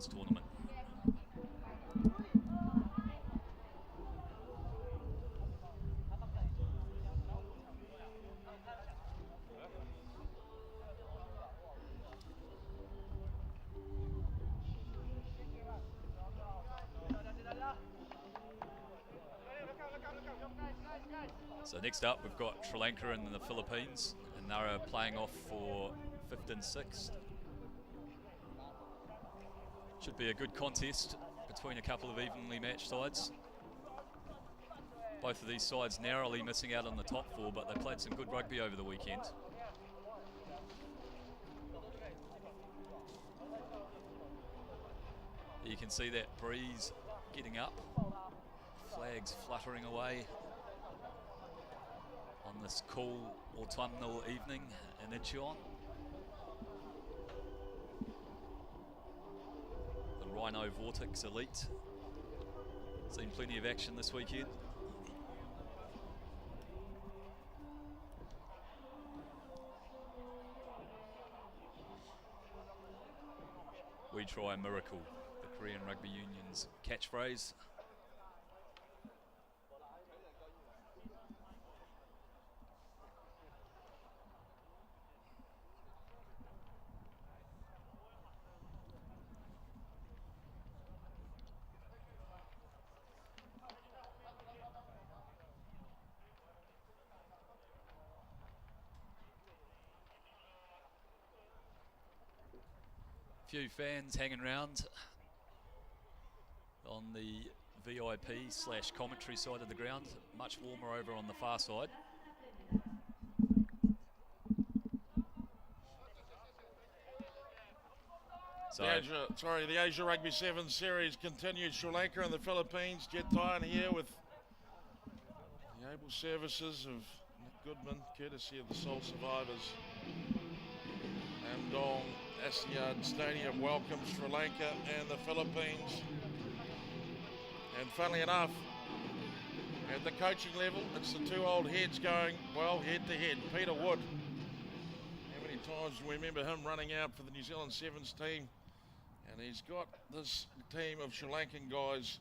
Sevens tournament. So next up we've got Sri Lanka and the Philippines, and they're playing off for 5th and 6th. Should be a good contest between a couple of evenly matched sides. Both of these sides narrowly missing out on the top 4, but they played some good rugby over the weekend. You can see that breeze getting up, flags fluttering away on this cool autumnal evening in Incheon. The Rhino Vortex Elite. Seen plenty of action this weekend. We try a miracle, the Korean Rugby Union's catchphrase. Few fans hanging around on the VIP/commentary side of the ground. Much warmer over on the far side. So the Asia Rugby Sevens series continues. Sri Lanka and the Philippines. Jet Tyan here with the able services of Nick Goodman, courtesy of the Soul Survivors. Andong Asiad Stadium welcomes Sri Lanka and the Philippines. And funnily enough, at the coaching level, it's the two old heads going, well, head to head. Peter Wood, how many times do we remember him running out for the New Zealand Sevens team? And he's got this team of Sri Lankan guys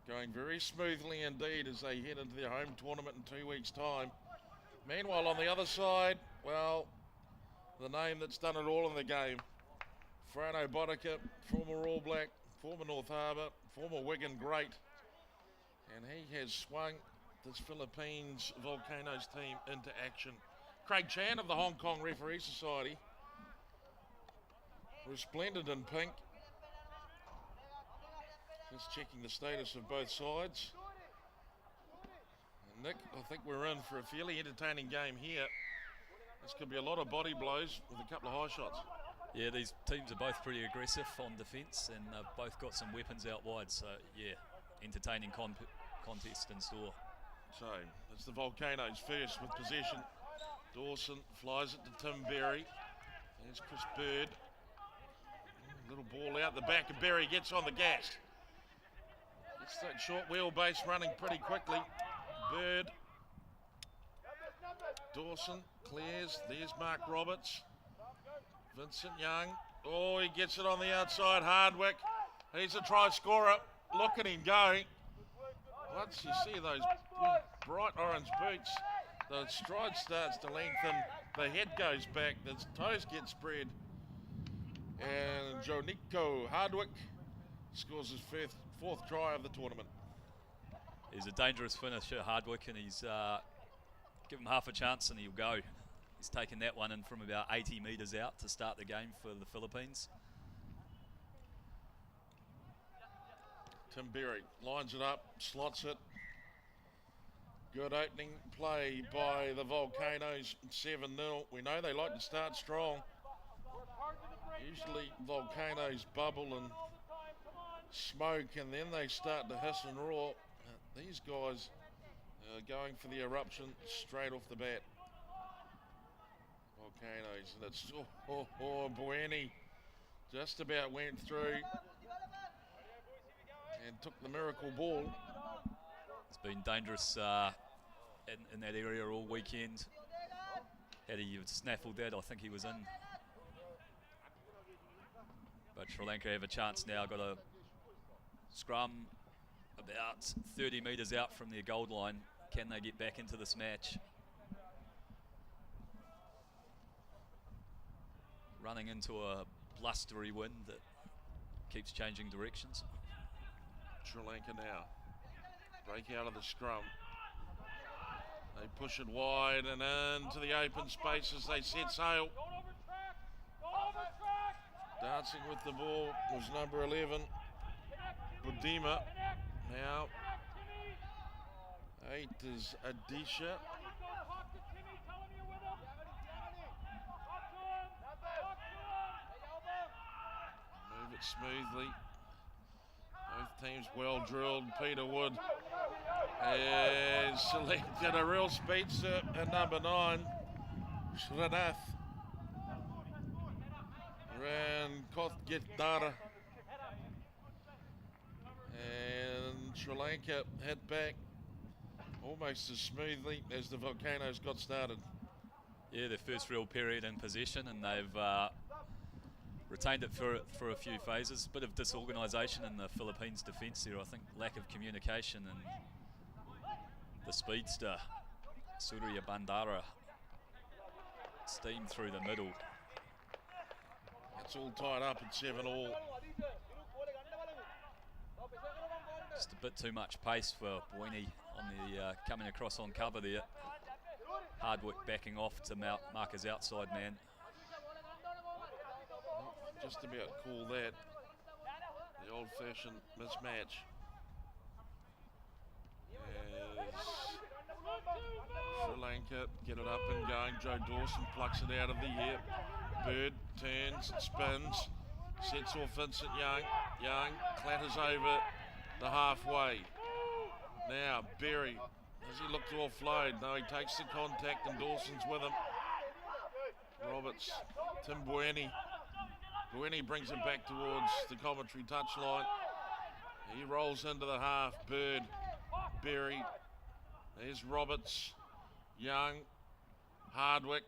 going very smoothly indeed as they head into their home tournament in 2 weeks' time. Meanwhile, on the other side, well, the name that's done it all in the game, Frano Bodicka, former All Black, former North Harbour, former Wigan great. And he has swung this Philippines Volcanoes team into action. Craig Chan of the Hong Kong Referee Society, resplendent in pink. Just checking the status of both sides. And Nick, I think we're in for a fairly entertaining game here. This could be a lot of body blows with a couple of high shots. Yeah, these teams are both pretty aggressive on defence, and they've both got some weapons out wide. So yeah, entertaining contest in store. So it's the Volcanoes first with possession. Dawson flies it to Tim Berry. There's Chris Bird. Little ball out the back, and Berry gets on the gas. Gets that short wheelbase running pretty quickly. Bird. Dawson clears. There's Mark Roberts. Vincent Young. Oh, he gets it on the outside. Hardwick. He's a try scorer. Look at him go. Once you see those bright orange boots, the stride starts to lengthen. The head goes back. The toes get spread. And Joniko Hardwick scores his fourth try of the tournament. He's a dangerous finisher, Hardwick, and he's give him half a chance and he'll go. He's taken that one in from about 80 metres out to start the game for the Philippines. Tim Berry lines it up, slots it. Good opening play by the Volcanoes, 7-0. We know they like to start strong. Usually Volcanoes bubble and smoke and then they start to hiss and roar. These guys are going for the eruption straight off the bat. Volcanoes, and it's Bueni just about went through and took the miracle ball. It's been dangerous in that area all weekend. Had he snaffled that, I think he was in. But Sri Lanka have a chance now. Got a scrum about 30 metres out from their goal line. Can they get back into this match? Running into a blustery wind that keeps changing directions. Sri Lanka now break out of the scrum. They push it wide and into the open space as they set sail. Dancing with the ball was number 11, Budima. Now 8 is Adisha. Move it smoothly. Both teams well drilled. Peter Wood has selected a real speedster at number 9, Srinath Rankothgitdara. And Sri Lanka head back almost as smoothly as the Volcanoes got started. Yeah, their first real period in possession, and they've retained it for a few phases. Bit of disorganisation in the Philippines defence there, I think. Lack of communication, and the speedster, Surya Bandara, steamed through the middle. It's all tied up at 7-all. Just a bit too much pace for Bueni on the coming across on cover there. Hardwick backing off to mark his outside man. Just about call that the old-fashioned mismatch. As Sri Lanka get it up and going. Joe Dawson plucks it out of the air. Bird turns and spins, sets off Vincent Young. Young clatters over the halfway. Now Berry, does he look to offload? No, he takes the contact and Dawson's with him. Roberts, Tim Bueni. Bueni brings him back towards the commentary touchline. He rolls into the half. Bird, Berry. There's Roberts, Young, Hardwick.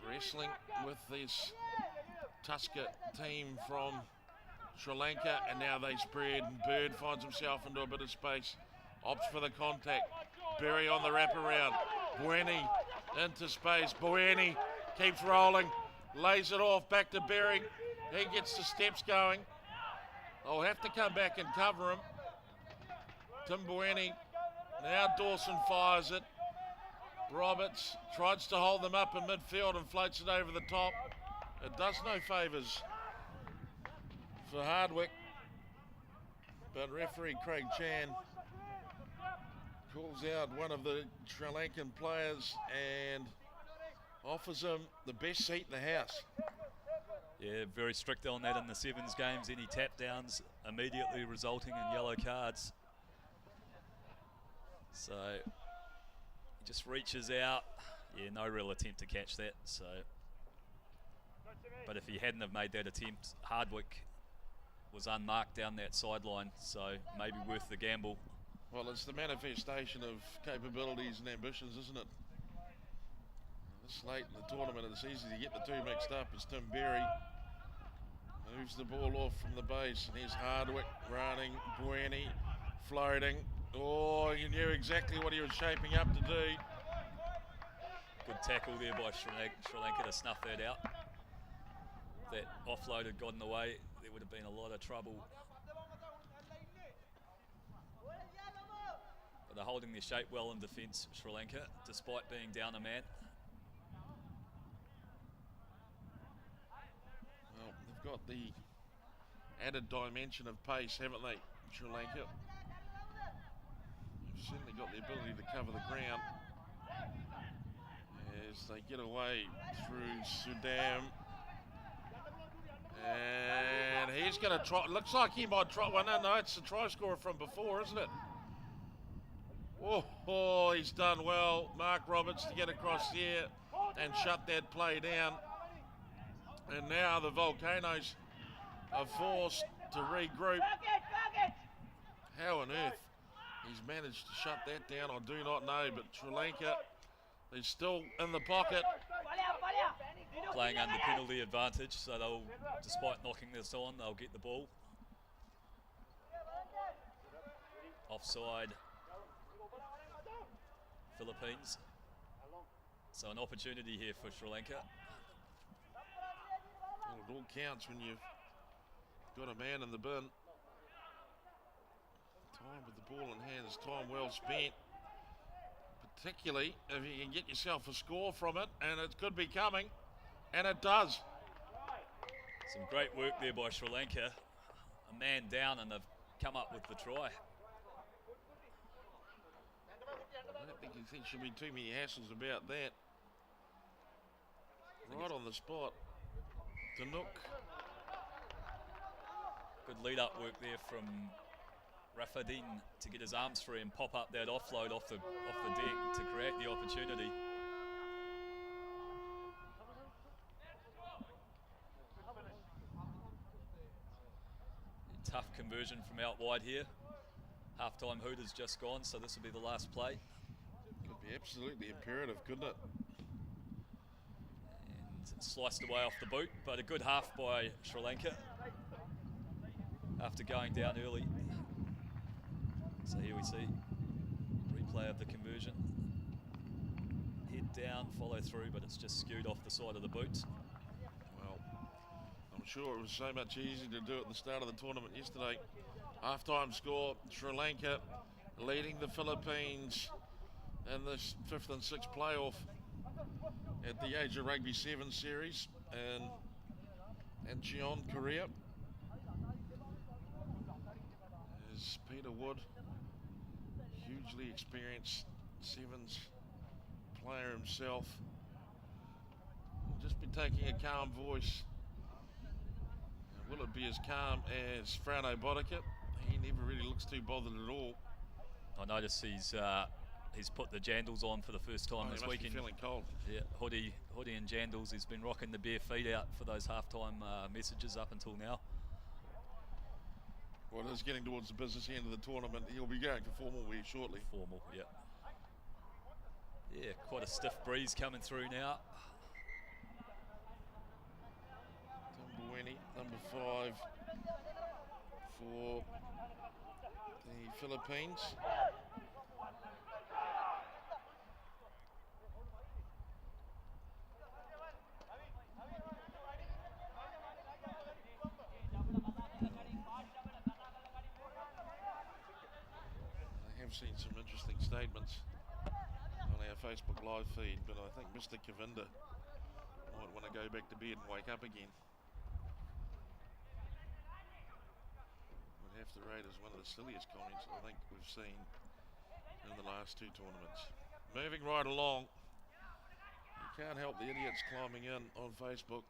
Wrestling with this Tusker team from Sri Lanka, and now they spread, and Bird finds himself into a bit of space, opts for the contact. Berry on the wraparound. Bueni into space. Bueni keeps rolling, lays it off back to Berry. He gets the steps going. They'll have to come back and cover him. Tim Bueni. Now Dawson fires it. Roberts tries to hold them up in midfield and floats it over the top. It does no favours for Hardwick, but referee Craig Chan calls out one of the Sri Lankan players and offers him the best seat in the house. Yeah, very strict on that in the sevens games. Any tap downs immediately resulting in yellow cards. So he just reaches out. Yeah, no real attempt to catch that. So, but if he hadn't have made that attempt, Hardwick was unmarked down that sideline. So maybe worth the gamble. Well, it's the manifestation of capabilities and ambitions, isn't it? This late in the tournament, it's easy to get the two mixed up. As Tim Berry moves the ball off from the base, and here's Hardwick running, Bueni floating. Oh, you knew exactly what he was shaping up to do. Good tackle there by Sri Lanka to snuff that out. If that offload had gotten away, there would have been a lot of trouble. But they're holding their shape well in defence, Sri Lanka, despite being down a man. Well, they've got the added dimension of pace, haven't they, Sri Lanka? They've certainly got the ability to cover the ground as they get away through Sudam. And he's going to try. Looks like he might try. Well, no, it's the try scorer from before, isn't it? Oh, he's done well, Mark Roberts, to get across here and shut that play down. And now the Volcanoes are forced to regroup. How on earth he's managed to shut that down, I do not know. But Sri Lanka is still in the pocket. playing under penalty advantage, so they'll, despite knocking this on, they'll get the ball. Offside, Philippines. So an opportunity here for Sri Lanka. Well, it all counts when you've got a man in the bin. Time with the ball in hand is time well spent. Particularly if you can get yourself a score from it, and it could be coming, and it does. Some great work there by Sri Lanka. A man down and they've come up with the try. I don't think there should be too many hassles about that. Right on the spot. Tanuk. Good lead-up work there from Rafadin to get his arms free and pop up that offload off the deck to create the opportunity. Tough conversion from out wide here. Half-time hoot has just gone, so this will be the last play. Could be absolutely imperative, couldn't it? And sliced away off the boot, but a good half by Sri Lanka after going down early. So here we see replay of the conversion. Head down, follow through, but it's just skewed off the side of the boot. Well, I'm sure it was so much easier to do it at the start of the tournament yesterday. Half-time score, Sri Lanka leading the Philippines in this 5th and 6th playoff at the Asia Rugby 7 series and Cheon, Korea. As Peter Wood, hugely experienced Sevens player himself, will just be taking a calm voice. Will it be as calm as Frano Bodica? He never really looks too bothered at all. I notice he's put the jandals on for the first time this weekend. Feeling cold. Yeah, hoodie and jandals. He's been rocking the bare feet out for those halftime messages up until now. Well, it is getting towards the business end of the tournament. He'll be going for formal wear shortly. Formal, yeah. Yeah, quite a stiff breeze coming through now. Timbueni, number 5 for the Philippines. Seen some interesting statements on our Facebook live feed, but I think Mr. Kavinda might want to go back to bed and wake up again. Would have to rate as one of the silliest comments I think we've seen in the last 2 tournaments. Moving right along, you can't help the idiots climbing in on Facebook.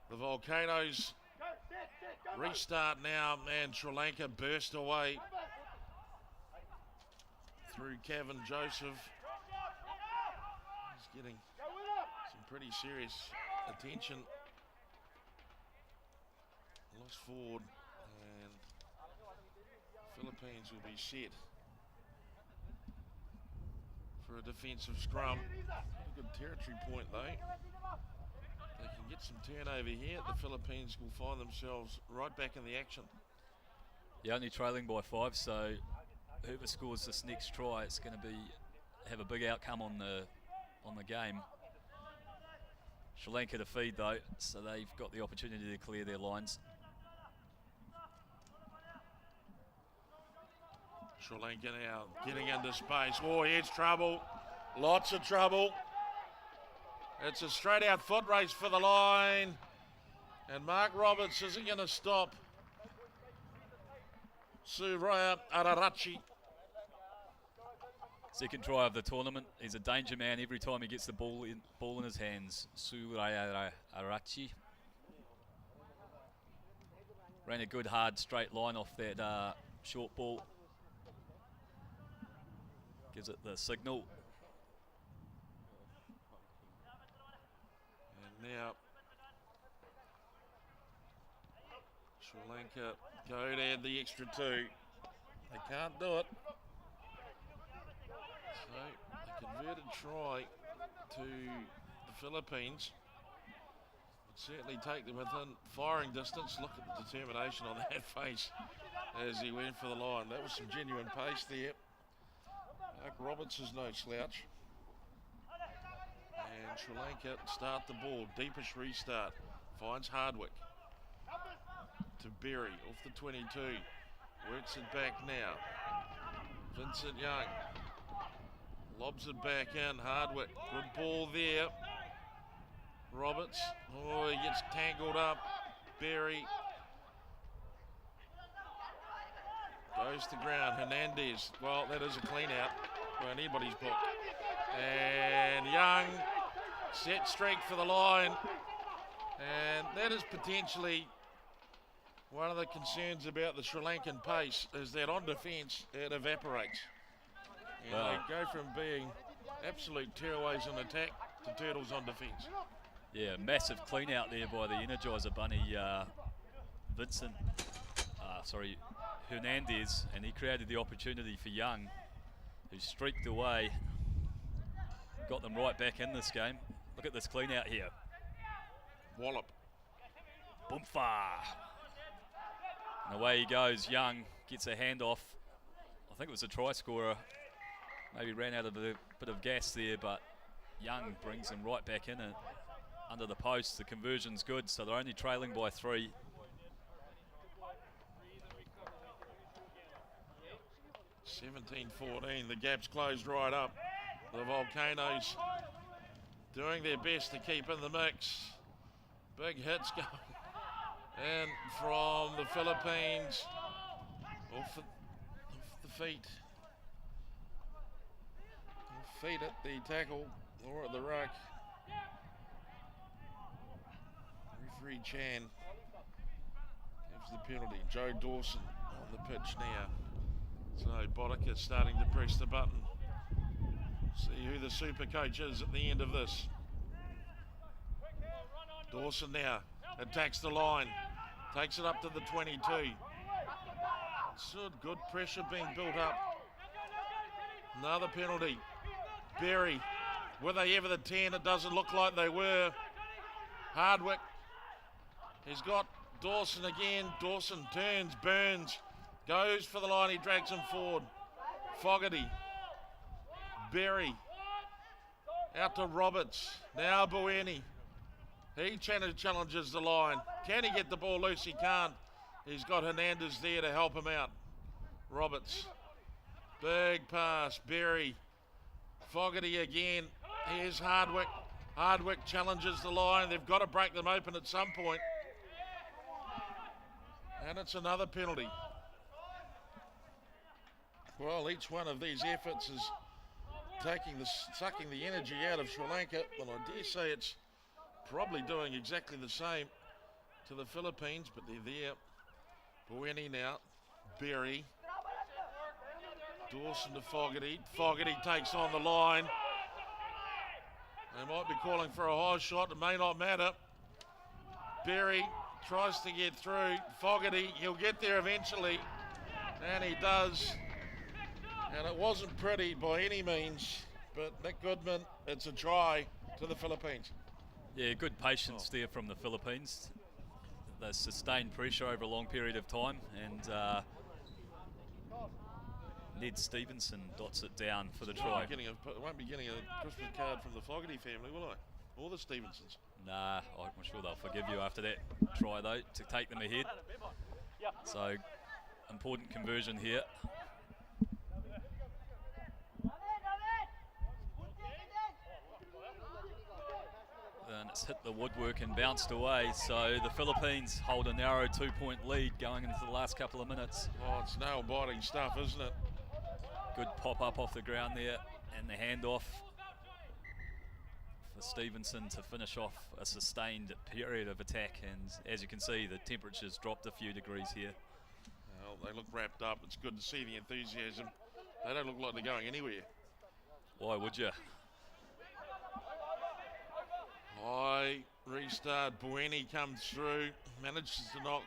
The Volcanoes restart now, and Sri Lanka burst away through Kevin Joseph. He's getting some pretty serious attention. Lost forward, and Philippines will be set for a defensive scrum. A good territory point though. They can get some turnover here. The Philippines will find themselves right back in the action. Yeah, only trailing by 5, so whoever scores this next try, it's going to have a big outcome on the game. Sri Lanka to feed though, so they've got the opportunity to clear their lines. Sri Lanka now getting into space. Oh, here's trouble. Lots of trouble. It's a straight out foot race for the line. And Mark Roberts isn't going to stop Suraya Ararachi. Second try of the tournament. He's a danger man every time he gets the ball in his hands. Suraya Ararachi. Ran a good hard straight line off that short ball. Gives it the signal. And now Sri Lanka go to add the extra 2. They can't do it. So a converted try to the Philippines. Certainly take them within firing distance. Look at the determination on that face as he went for the line. That was some genuine pace there. Mark Roberts is no slouch. And Sri Lanka start the ball. Deepish restart. Finds Hardwick. To Berry off the 22. Works it back now. Vincent Young. Lobs it back in. Hardwick. Good ball there. Roberts. Oh, he gets tangled up. Berry. Goes to ground. Hernandez. Well, that is a clean out for anybody's book. And Young set straight for the line. And that is potentially one of the concerns about the Sri Lankan pace, is that on defence it evaporates. And they go from being absolute tearaways on attack to turtles on defence. Yeah, massive clean out there by the Energizer bunny, Hernandez, and he created the opportunity for Young, who streaked away, got them right back in this game. Look at this clean out here. Wallop. Boomfa. And away he goes. Young gets a handoff. I think it was a try scorer. Maybe ran out of a bit of gas there, but Young brings him right back in and under the post. The conversion's good, so they're only trailing by 3. (17-14). The gap's closed right up. The Volcanoes doing their best to keep in the mix. Big hits going. And from the Philippines, off the feet. Feet at the tackle or at the ruck. Referee Chan gives the penalty. Joe Dawson on the pitch now. So Boddicker starting to press the button. See who the super coach is at the end of this. Dawson now attacks the line. Takes it up to the 22. Good pressure being built up. Another penalty. Berry. Were they ever the 10? It doesn't look like they were. Hardwick. He's got Dawson again. Dawson turns, Burns. Goes for the line, he drags him forward. Fogarty. Berry. Out to Roberts. Now Bueni. He challenges the line. Can he get the ball loose? He can't. He's got Hernandez there to help him out. Roberts. Big pass. Berry. Fogarty again. Here's Hardwick. Hardwick challenges the line. They've got to break them open at some point. And it's another penalty. Well, each one of these efforts is sucking the energy out of Sri Lanka. Well, I dare say it's probably doing exactly the same to the Philippines, but they're there. Bueni now. Berry. Dawson to Fogarty. Fogarty takes on the line. They might be calling for a high shot. It may not matter. Berry tries to get through. Fogarty, he'll get there eventually. And he does. And it wasn't pretty by any means, but Nick Goodman, it's a try to the Philippines. Yeah, good patience there from the Philippines. They sustained pressure over a long period of time, and Ned Stevenson dots it down for the try. I won't be getting a Christmas card from the Fogarty family, will I? Or the Stevensons? Nah, I'm sure they'll forgive you after that try, though, to take them ahead. So, important conversion here. And it's hit the woodwork and bounced away, so the Philippines hold a narrow 2-point lead going into the last couple of minutes. Oh, it's nail-biting stuff, isn't it? Good pop-up off the ground there, and the handoff for Stevenson to finish off a sustained period of attack. And as you can see, the temperature's dropped a few degrees here. Well, they look wrapped up. It's good to see the enthusiasm. They don't look like they're going anywhere. Why would you? High restart. Bueni comes through, manages to knock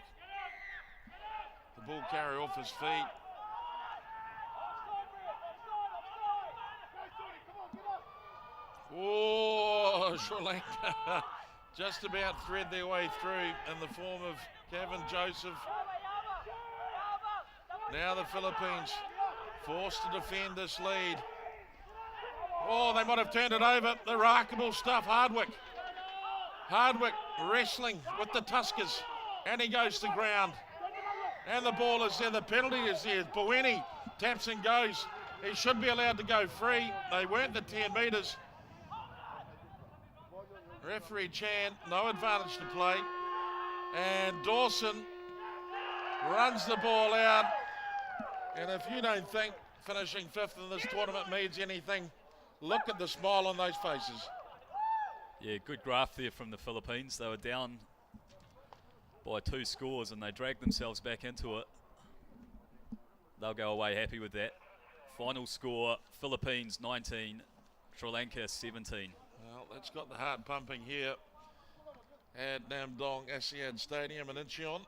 the ball carrier off his feet. Oh, Oh, Sri Lanka just about thread their way through in the form of Kevin Joseph. Now the Philippines forced to defend this lead. Oh, they might have turned it over. The remarkable stuff, Hardwick. Hardwick wrestling with the Tuskers, and he goes to ground. And the ball is there, the penalty is there. Bueni taps and goes. He should be allowed to go free. They weren't the 10 metres. Referee Chan, no advantage to play. And Dawson runs the ball out. And if you don't think finishing 5th in this tournament means anything, look at the smile on those faces. Yeah, good graft there from the Philippines. They were down by 2 scores and they dragged themselves back into it. They'll go away happy with that. Final score, Philippines 19, Sri Lanka 17. Well, that's got the heart pumping here at Namdong Asiad Stadium in Incheon.